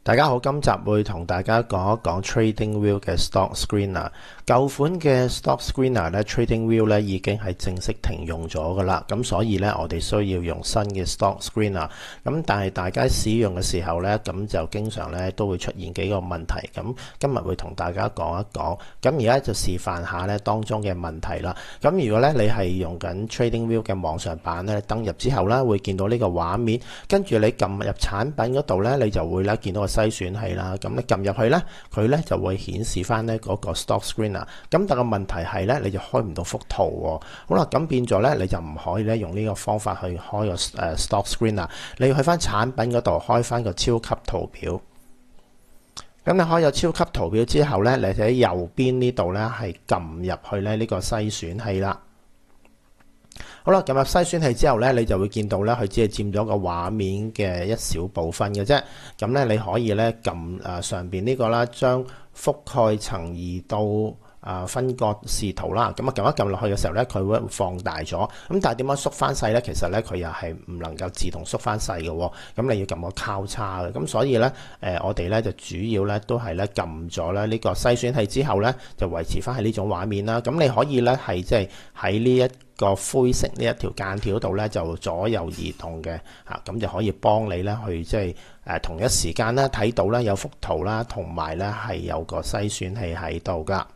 大家好，今集會同大家講一講 TradingView 嘅 Stock Screener。舊款嘅 Stock Screener 咧，TradingView 咧已經係正式停用咗噶啦。咁所以咧，我哋需要用新嘅 Stock Screener。咁但係大家使用嘅時候咧，咁就經常咧都會出現幾個問題。咁今日會同大家講一講。咁而家就示範下咧當中嘅問題啦。咁如果咧你係用緊 TradingView 嘅網上版咧，登入之後咧會見到呢個畫面，跟住你撳入產品嗰度咧，你就會咧見到個篩選器啦，咁你撳入去咧，佢咧就會顯示翻咧嗰個 Stock Screener。咁但個問題係咧，你就開唔到幅圖喎。好啦，咁變咗咧，你就唔可以咧用呢個方法去開個Stock Screener。你要去翻產品嗰度開翻個超級圖表。咁你開咗超級圖表之後咧，你喺右邊呢度咧係撳入去咧呢個篩選器啦。好啦，撳入篩選器之後咧，你就會見到咧，佢只係佔咗個畫面嘅一小部分嘅啫。咁咧，你可以咧撳上邊呢個啦，將覆蓋層移到分割視圖啦。咁撳一撳落去嘅時候咧，佢會放大咗。咁但係點樣縮翻細咧？其實咧佢又係唔能夠自動縮翻細嘅喎。咁你要撳個交叉嘅。咁所以咧我哋咧就主要咧都係咧撳咗咧呢個篩選器之後咧，就維持翻係呢種畫面啦。咁你可以咧係即係喺呢一個灰色呢一條間條度咧就左右移動嘅咁就可以幫你咧去即係同一時間咧睇到咧有幅圖啦，同埋咧係有個篩選器喺度噶。